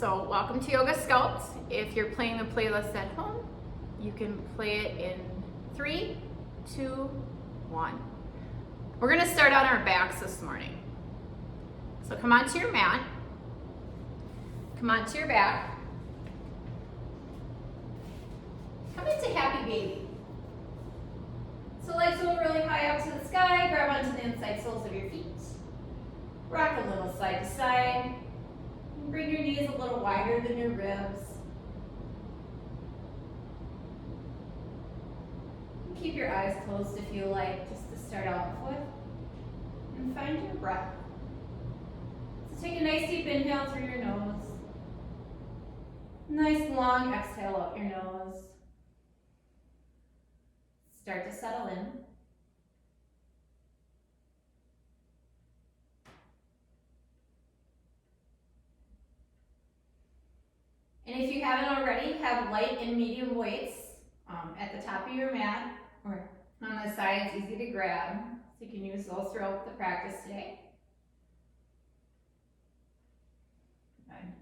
So welcome to Yoga Sculpt. If you're playing the playlist at home, you can play it in 3, 2, 1. We're gonna start on our backs this morning. So come onto your mat, come onto your back, come into happy baby. So legs go really high up to the sky, grab onto the inside soles of your feet, rock a little side to side. Bring your knees a little wider than your ribs. Keep your eyes closed if you like, just to start off with. And find your breath. So take a nice deep inhale through your nose. Nice long exhale out your nose. Start to settle in. And if you haven't already, have light and medium weights at the top of your mat or on the sides, easy to grab. So you can use those throughout the practice today. Good.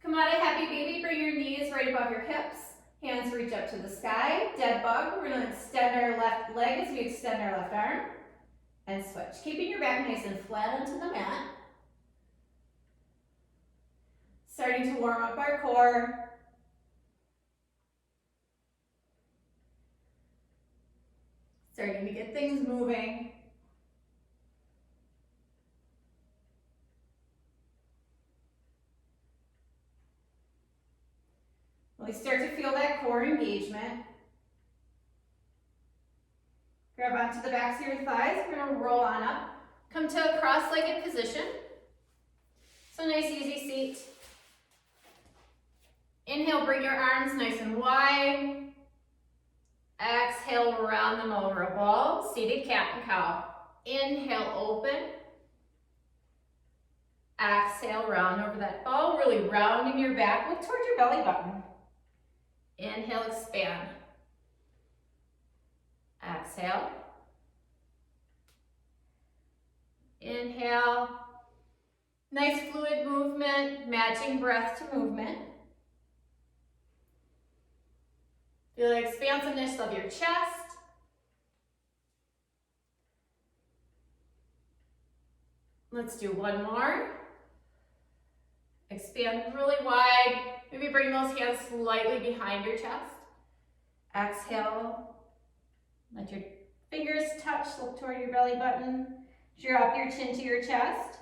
Come out of happy baby, bring your knees right above your hips. Hands reach up to the sky. Dead bug, we're gonna extend our left leg as we extend our left arm. And switch. Keeping your back nice and flat onto the mat. Starting to warm up our core. Starting to get things moving. Really start to feel that core engagement. Grab onto the backs of your thighs. We're going to roll on up. Come to a cross-legged position. So nice, easy seat. Inhale, bring your arms nice and wide. Exhale, round them over a ball. Seated cat and cow. Inhale, open. Exhale, round over that ball. Really rounding your back. Look towards your belly button. Inhale, expand. Exhale. Inhale. Nice fluid movement, matching breath to movement. Feel the expansiveness of your chest. Let's do one more. Expand really wide. Maybe bring those hands slightly behind your chest. Exhale. Let your fingers touch, look toward your belly button. Drop your chin to your chest.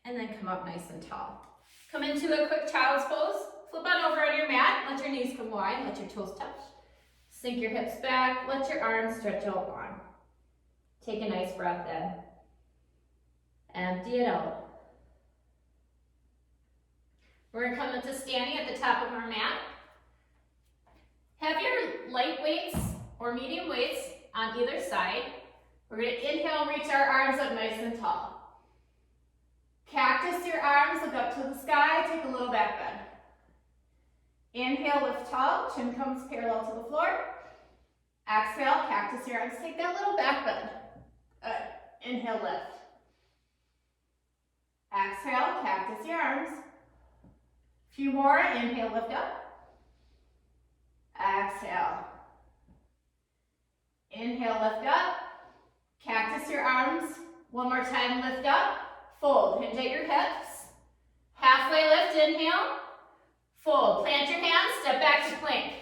And then come up nice and tall. Come into a quick child's pose. Flip on over on your mat, let your knees come wide, let your toes touch. Sink your hips back, let your arms stretch out long. Take a nice breath in. Empty it out. We're gonna come into standing at the top of our mat. Have your light weights or medium weights on either side. We're gonna inhale, reach our arms up nice and tall. Cactus your arms, look up to the sky, take a little back bend. Inhale, lift tall, chin comes parallel to the floor. Exhale, cactus your arms, take that little back bend. Good. Inhale, lift. Exhale, cactus your arms. A few more, inhale, lift up. Exhale. Inhale, lift up. Cactus your arms. One more time, lift up. Fold, hinge at your hips. Halfway lift, inhale. Fold, plant your hands, step back to plank.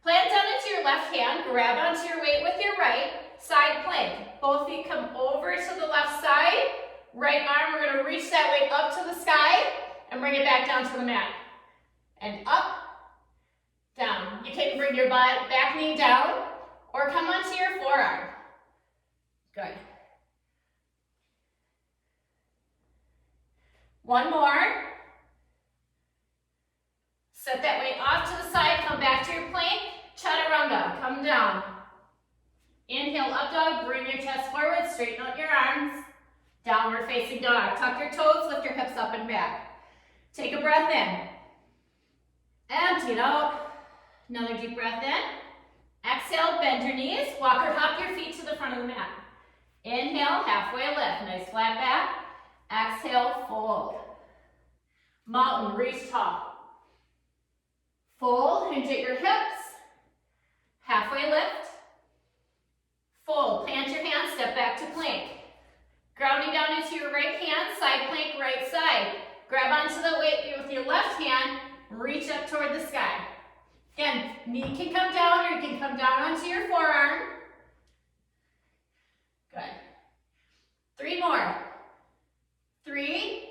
Plant down into your left hand, grab onto your weight with your right, side plank. Both feet come over to the left side. Right arm, we're gonna reach that weight up to the sky and bring it back down to the mat. And up, down. You can bring your back knee down or come onto your forearm. Good. One more. Set that weight off to the side, come back to your plank, chaturanga, come down. Inhale, up dog, bring your chest forward, straighten out your arms. Downward facing dog, tuck your toes, lift your hips up and back. Take a breath in. Empty it out. Another deep breath in. Exhale, bend your knees, walk or hop your feet to the front of the mat. Inhale, halfway lift, nice flat back. Exhale, fold. Mountain, reach tall. Fold, hinge at your hips. Halfway lift. Fold, plant your hands, step back to plank. Grounding down into your right hand, side plank, right side. Grab onto the weight with your left hand, reach up toward the sky. Again, knee can come down or you can come down onto your forearm. Good. 3 more. 3,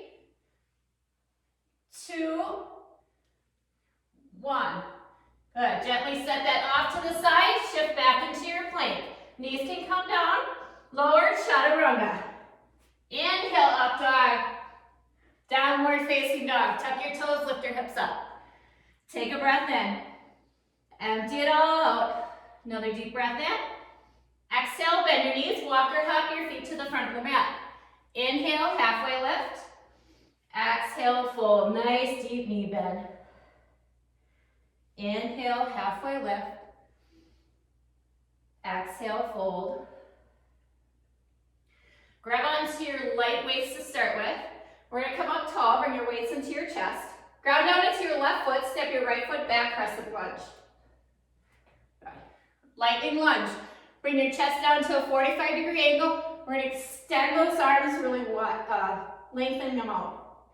2, 1. Good. Gently set that off to the side, shift back into your plank. Knees can come down, lower, chaturanga. Inhale, up dog. Downward facing dog. Tuck your toes, lift your hips up. Take a breath in. Empty it all out. Another deep breath in. Exhale, bend your knees, walk or hop your feet to the front of the mat. Inhale, halfway lift. Exhale, fold. Nice deep knee bend. Inhale, halfway lift. Exhale, fold. Grab onto your light weights to start with. We're going to come up tall, bring your weights into your chest. Ground down into your left foot, step your right foot back, crescent lunge. Lightning lunge. Bring your chest down to a 45-degree angle. We're going to extend those arms, really lengthen them out.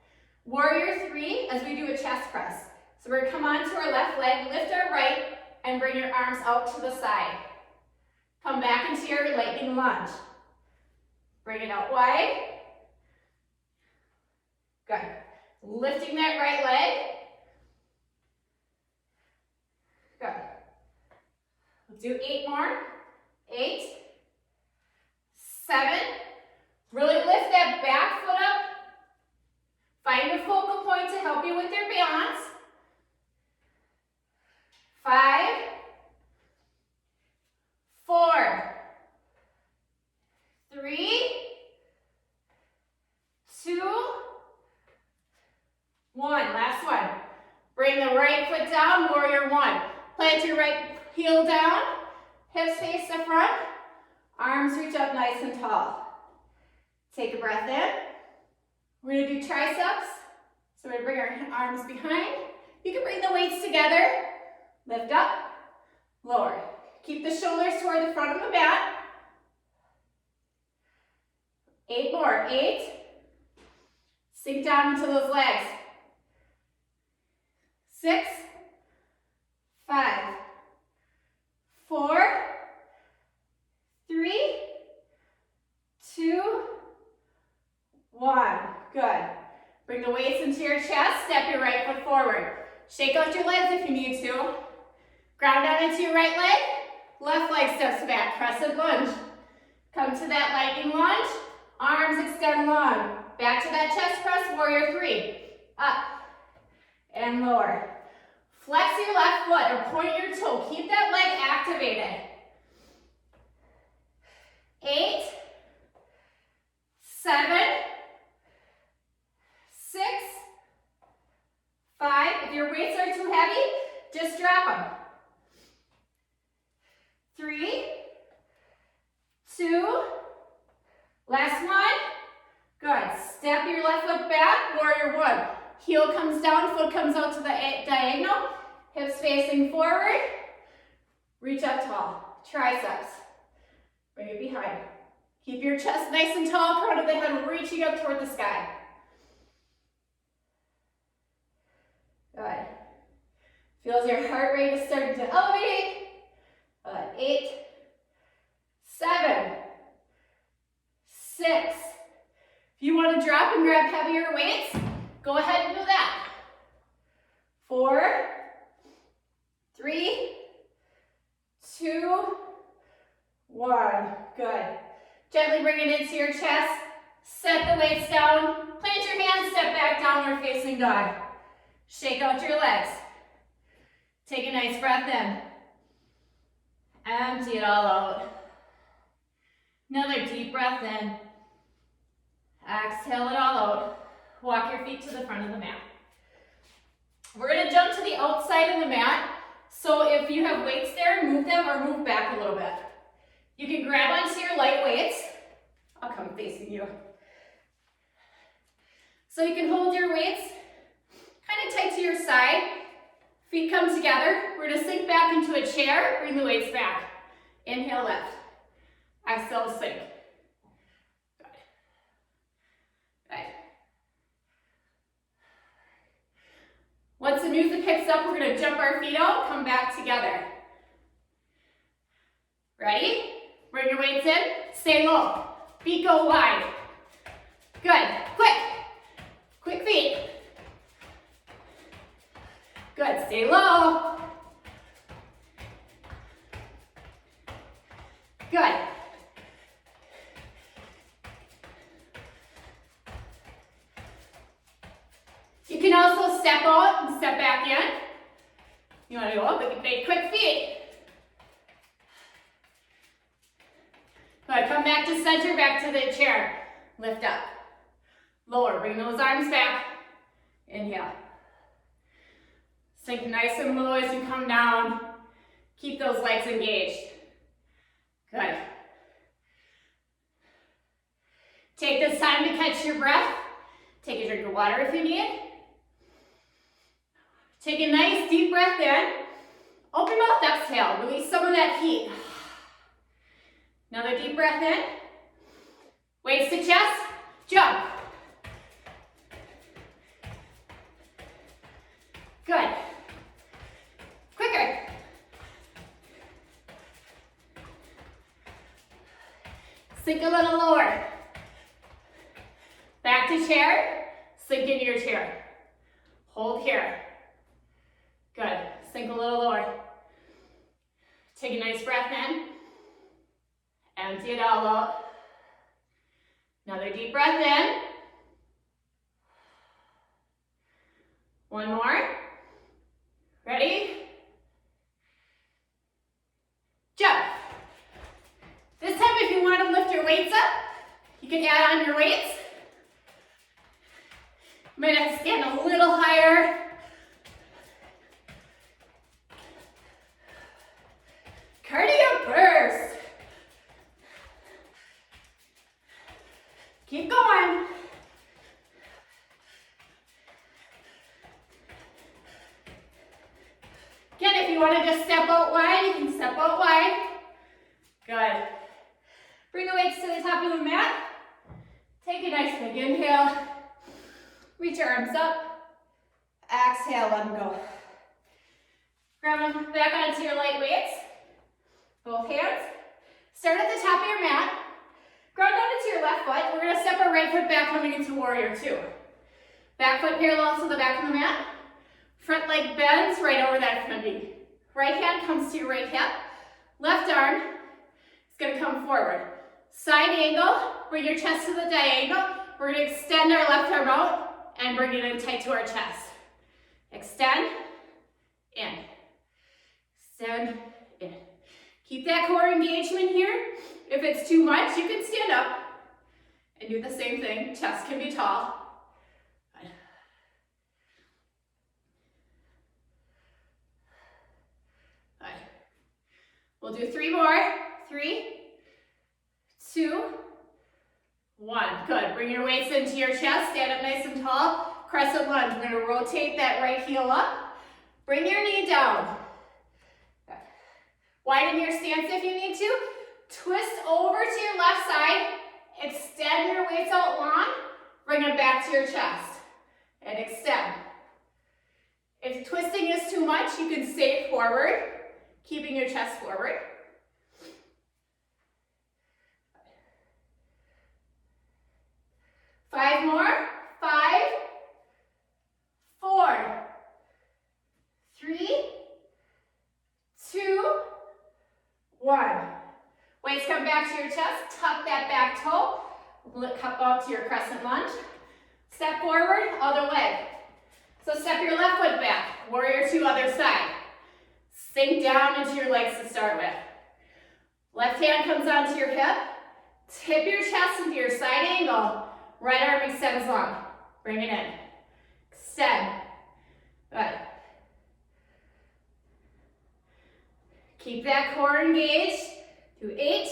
Warrior 3 as we do a chest press. So we're going to come onto our left leg, lift our right, and bring your arms out to the side. Come back into your lightning lunge. Bring it out wide. Good. Lifting that right leg. Good. Let's do 8 more. 8, 7. Really lift that back foot up. Find a focal point to help you with your balance. 5, 4, 3, 2, 1. Last one. Bring the right foot down, warrior 1. Plant your right heel down, hips face the front, arms reach up nice and tall. Take a breath in. We're going to do triceps. So we're going to bring our arms behind. You can bring the weights together. Lift up, lower. Keep the shoulders toward the front of the mat. 8 more. 8. Sink down into those legs. 6, 5, 4, 3, 2, 1. Good. Bring the weights into your chest. Step your right foot forward. Shake out your legs if you need to. Ground down into your right leg. Left leg steps back. Crescent lunge. Come to that lightning lunge. Arms extend long. Back to that chest press. Warrior 3. Up and lower. Flex your left foot or point your toe. Keep that leg activated. 8, 7, 6, 5. If your weights are too heavy, just drop them. 3, 2, last one. Good. Step your left foot back, warrior 1. Heel comes down, foot comes out to the diagonal. Hips facing forward. Reach up tall. Triceps. Bring it behind. Keep your chest nice and tall, crown of the head reaching up toward the sky. Good. Feels your heart rate is starting to elevate. 8, 7, 6. If you want to drop and grab heavier weights, go ahead and do that. 4, 3, 2, 1. Good. Gently bring it into your chest. Set the weights down. Plant your hands, step back, downward facing dog. Shake out your legs. Take a nice breath in. Empty it all out. Another deep breath in. Exhale it all out. Walk your feet to the front of the mat. We're going to jump to the outside of the mat. So if you have weights there, move them or move back a little bit. You can grab onto your light weights. I'll come facing you. So you can hold your weights come together. We're gonna sink back into a chair, bring the weights back. Inhale, lift. Exhale, sink. Good. Good. Once the music picks up, we're gonna jump our feet out, come back together. Ready? Bring your weights in, stay low. Feet go wide. Good, quick. Quick feet. Good, stay low. Good. You can also step out and step back in. You want to go up, but you make quick feet. Good, come back to center, back to the chair. Lift up. Lower, bring those arms back. Inhale. Sink nice and low as you come down. Keep those legs engaged. Good. Take this time to catch your breath. Take a drink of water if you need. Take a nice deep breath in. Open mouth, exhale. Release some of that heat. Another deep breath in. Weights to chest. Jump. Good. Quicker. Sink a little lower. Back to chair. Sink into your chair. Hold here. Good. Sink a little lower. Take a nice breath in. Empty it all out. Another deep breath in. One more. Ready? Jump. This time, if you want to lift your weights up, you can add on your weights. You might have to stand a little higher. Cardio burst. Keep going. Again, if you want to just step out wide, you can step out wide. Good. Bring the weights to the top of the mat. Take a nice big inhale. Reach your arms up. Exhale, let them go. Grab them back onto your light weights. Both hands. Start at the top of your mat. Ground down into your left foot. We're going to step our right foot back, coming into warrior two. Back foot parallel to the back of the mat. Front leg bends right over that front knee. Right hand comes to your right hip. Left arm is going to come forward. Side angle, bring your chest to the diagonal. We're going to extend our left arm out and bring it in tight to our chest. Extend, in. Extend, in. Keep that core engagement here. If it's too much, you can stand up and do the same thing. Chest can be tall. Good. Good. We'll do 3 more. 3, 2, 1. Good. Bring your weights into your chest. Stand up nice and tall. Crescent lunge. We're going to rotate that right heel up. Bring your knee down. Good. Widen your stance if you need to. Twist over to your left side. Extend your weights out long. Bring them back to your chest. And extend. If twisting is too much, you can stay forward, keeping your chest forward. Five more. 5, 4, 3, 2, 1. Weights come back to your chest. Tuck that back toe. Cup up to your crescent lunge. Step forward, other leg. So step your left foot back. Warrior two, other side. Sink down into your legs to start with. Left hand comes onto your hip. Tip your chest into your side angle. Right arm extends long. Bring it in. Extend. Good. Keep that core engaged. Do 8.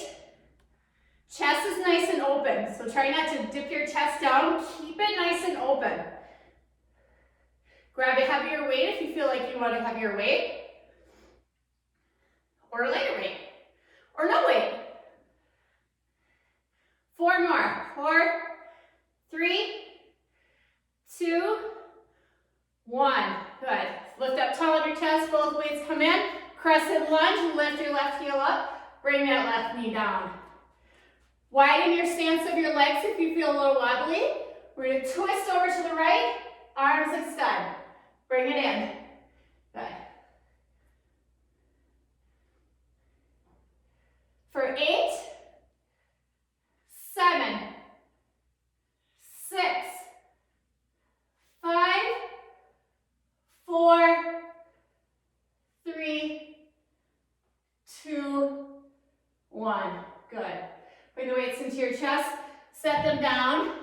Chest is nice and open, so try not to dip your chest down. Keep it nice and open. Grab a heavier weight if you feel like you want a heavier weight, or a lighter weight, or no weight. 4 more. 4, 3, 2, 1. Good. Lift up tall on your chest, both weights come in. Crescent lunge, lift your left heel up, bring that left knee down. Widen your stance of your legs if you feel a little wobbly. We're going to twist over to the right, arms extend. Bring it in. Good. For 8, 7, 6, 5, 4, 3, 2, 1. Good. Bring the weights into your chest. Set them down.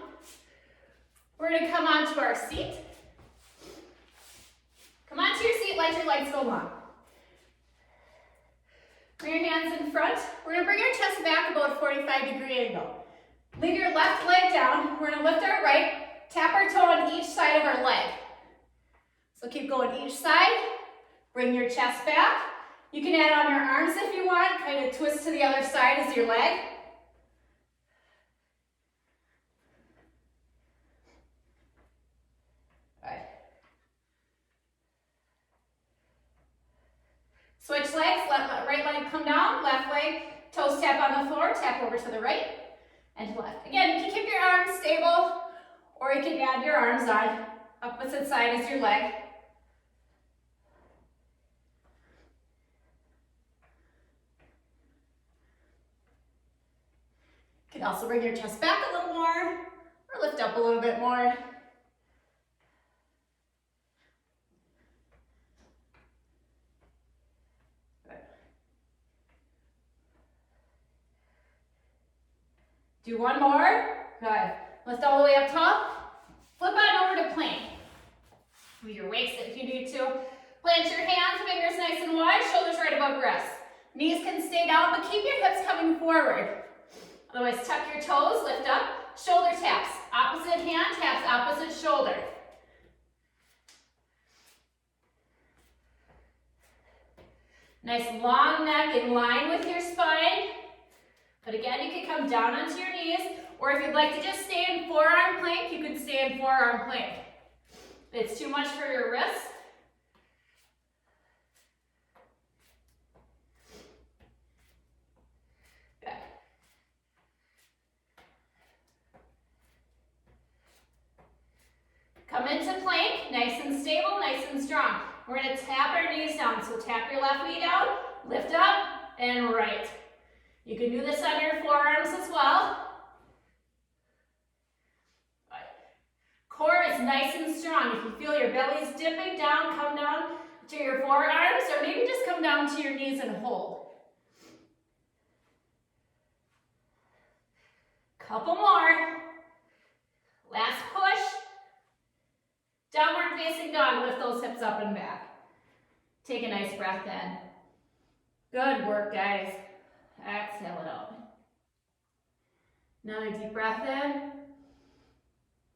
We're going to come onto our seat. Come onto your seat, let your legs go long. Bring your hands in front. We're going to bring our chest back about a 45-degree angle. Leave your left leg down. We're going to lift our right, tap our toe on each side of our leg. So keep going each side. Bring your chest back. You can add on your arms if you want. Kind of twist to the other side as your leg. Switch legs, right leg come down, left leg, toes tap on the floor, tap over to the right and left. Again, you can keep your arms stable, or you can add your arms on opposite side as your leg. You can also bring your chest back a little more, or lift up a little bit more. Do one more. Good. Lift all the way up top. Flip on over to plank. Move your waist if you need to. Plant your hands, fingers nice and wide, shoulders right above wrists. Knees can stay down, but keep your hips coming forward. Otherwise, tuck your toes, lift up, shoulder taps. Opposite hand taps opposite shoulder. Nice long neck in line with your spine. But again, you can come down onto your knees, or if you'd like to just stay in forearm plank, you can stay in forearm plank. If it's too much for your wrist, good. Come into plank, nice and stable, nice and strong. We're going to tap our knees down, so tap your left knee down, lift up, and right. You can do this on your forearms as well. Core is nice and strong. If you feel your belly's dipping down, come down to your forearms, or maybe just come down to your knees and hold. Couple more. Last push. Downward facing dog. Lift those hips up and back. Take a nice breath in. Good work, guys. Exhale it out. Another deep breath in.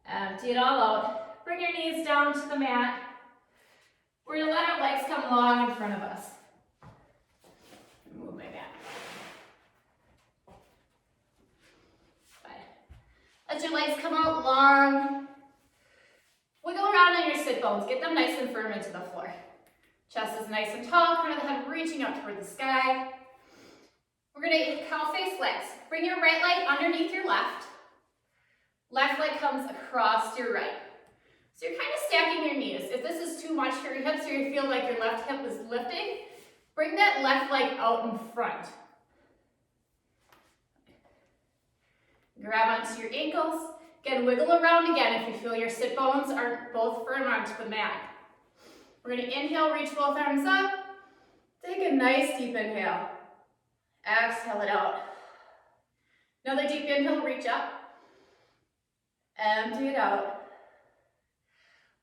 Empty it all out. Bring your knees down to the mat. We're going to let our legs come long in front of us. Move my mat. Let your legs come out long. Wiggle around on your sit bones. Get them nice and firm into the floor. Chest is nice and tall, crown of the head reaching up toward the sky. We're going to cow face legs. Bring your right leg underneath your left. Left leg comes across your right. So you're kind of stacking your knees. If this is too much for your hips, or you feel like your left hip is lifting, bring that left leg out in front. Grab onto your ankles. Again, wiggle around again if you feel your sit bones aren't both firm onto the mat. We're going to inhale, reach both arms up. Take a nice deep inhale. Exhale it out. Another deep inhale, reach up. Empty it out.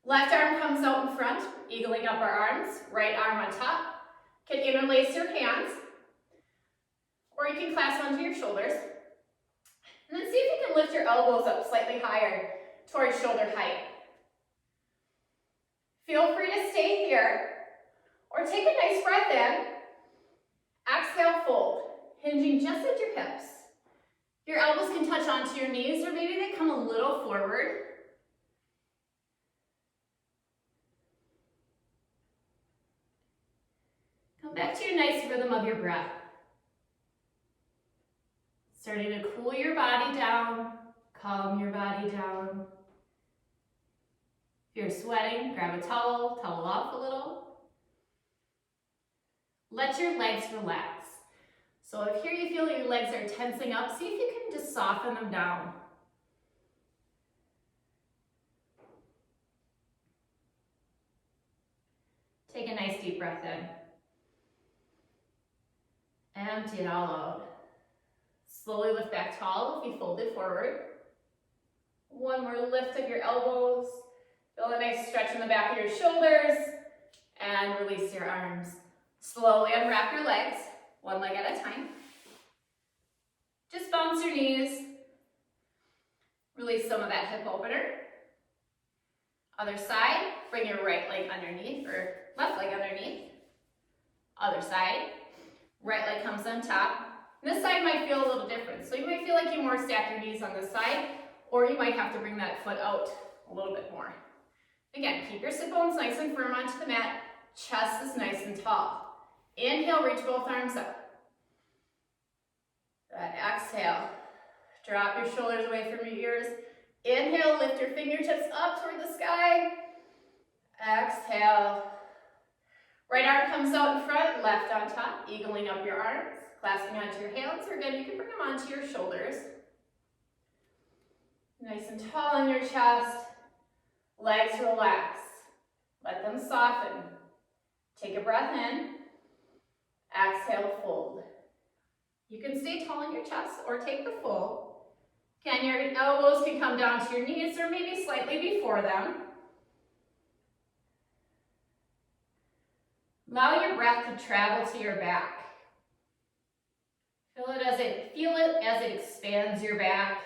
Left arm comes out in front, eagling up our arms. Right arm on top. Can interlace your hands. Or you can clasp onto your shoulders. And then see if you can lift your elbows up slightly higher towards shoulder height. Feel free to stay here or take a nice breath in. Exhale, fold, hinging just at your hips. Your elbows can touch onto your knees or maybe they come a little forward. Come back to your nice rhythm of your breath. Starting to cool your body down, calm your body down. If you're sweating, grab a towel, towel off a little. Let your legs relax. So if here you feel your legs are tensing up, see if you can just soften them down. Take a nice deep breath in. Empty it all out. Slowly lift back tall if you fold it forward. One more lift of your elbows. Feel a nice stretch in the back of your shoulders. And release your arms. Slowly unwrap your legs, one leg at a time. Just bounce your knees. Release some of that hip opener. Other side, bring your right leg underneath or left leg underneath. Other side, right leg comes on top. This side might feel a little different, so you might feel like you more stack your knees on this side, or you might have to bring that foot out a little bit more. Again, keep your sit bones nice and firm onto the mat. Chest is nice and tall. Inhale, reach both arms up. Good. Exhale, drop your shoulders away from your ears. Inhale, lift your fingertips up toward the sky. Exhale. Right arm comes out in front, left on top, eagling up your arms, clasping onto your hands, or again, you can bring them onto your shoulders. Nice and tall in your chest. Legs relax. Let them soften. Take a breath in. Exhale, fold. You can stay tall in your chest or take the fold. Again, your elbows can come down to your knees or maybe slightly before them. Allow your breath to travel to your back. Feel it as it expands your back.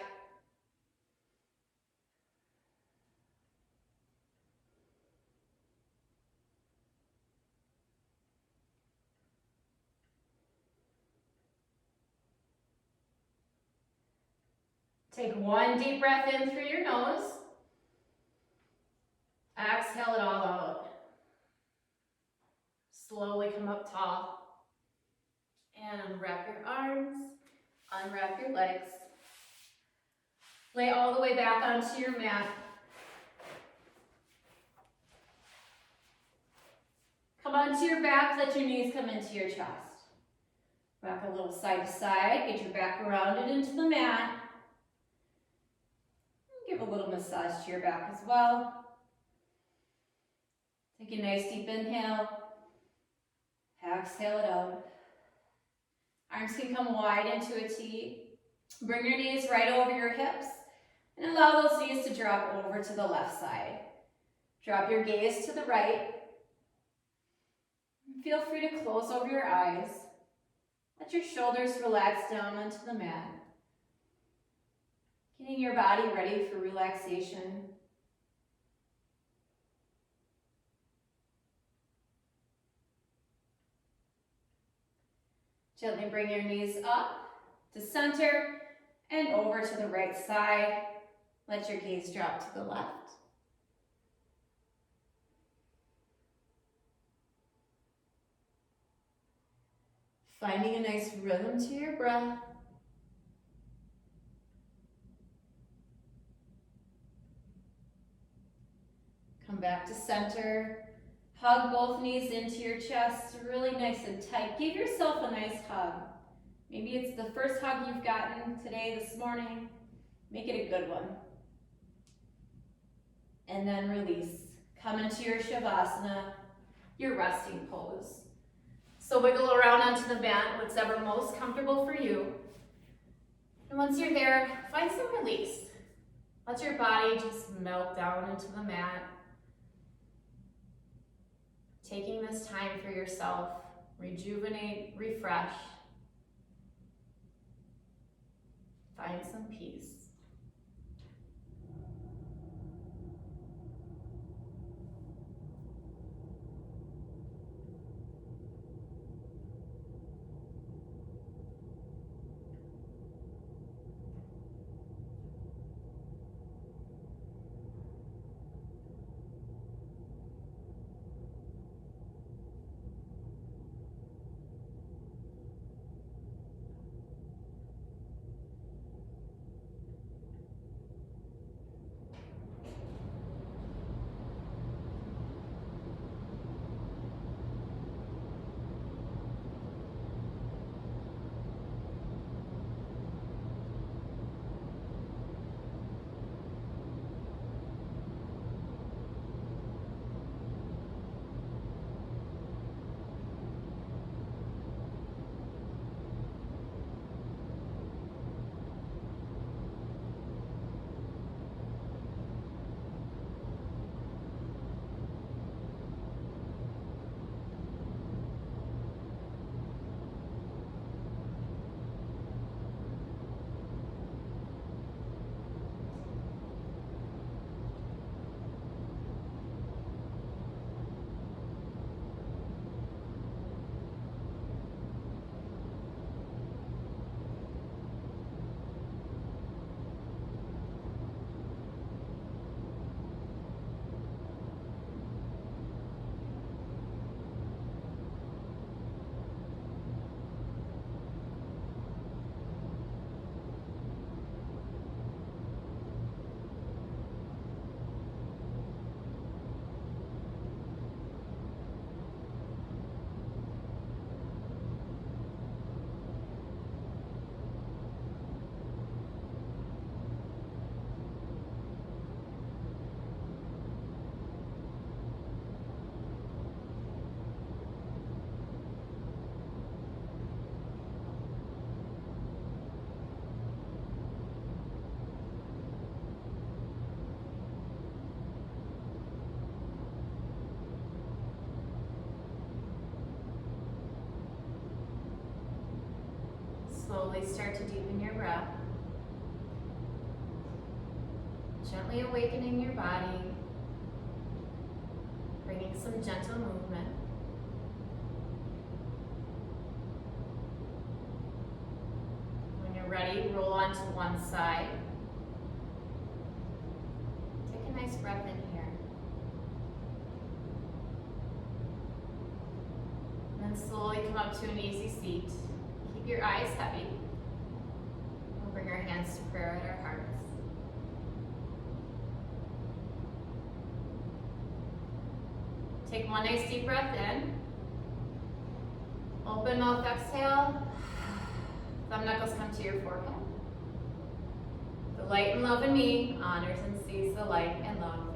Take one deep breath in through your nose. Exhale it all out. Slowly come up tall. And unwrap your arms, unwrap your legs. Lay all the way back onto your mat. Come onto your back, let your knees come into your chest. Rock a little side to side, get your back rounded into the mat. Give a little massage to your back as well. Take a nice deep inhale. Exhale it out. Arms can come wide into a T. Bring your knees right over your hips and allow those knees to drop over to the left side. Drop your gaze to the right. Feel free to close over your eyes. Let your shoulders relax down onto the mat. Getting your body ready for relaxation. Gently bring your knees up to center and over to the right side. Let your gaze drop to the left. Finding a nice rhythm to your breath. Come back to center. Hug both knees into your chest, really nice and tight. Give yourself a nice hug. Maybe it's the first hug you've gotten today, this morning. Make it a good one. And then release. Come into your Shavasana, your resting pose. So wiggle around onto the mat, whatever most comfortable for you. And once you're there, find some release. Let your body just melt down into the mat. Taking this time for yourself, rejuvenate, refresh. Find some peace. slowly start to deepen your breath. Gently awakening your body, bringing some gentle movement. When you're ready, roll onto one side. Take a nice breath in here. And then slowly come up to an easy seat. Keep your eyes heavy. We'll bring our hands to prayer at our hearts. Take one nice deep breath in. Open mouth, exhale. Thumb knuckles come to your forehead. The light and love in me honors and sees the light and love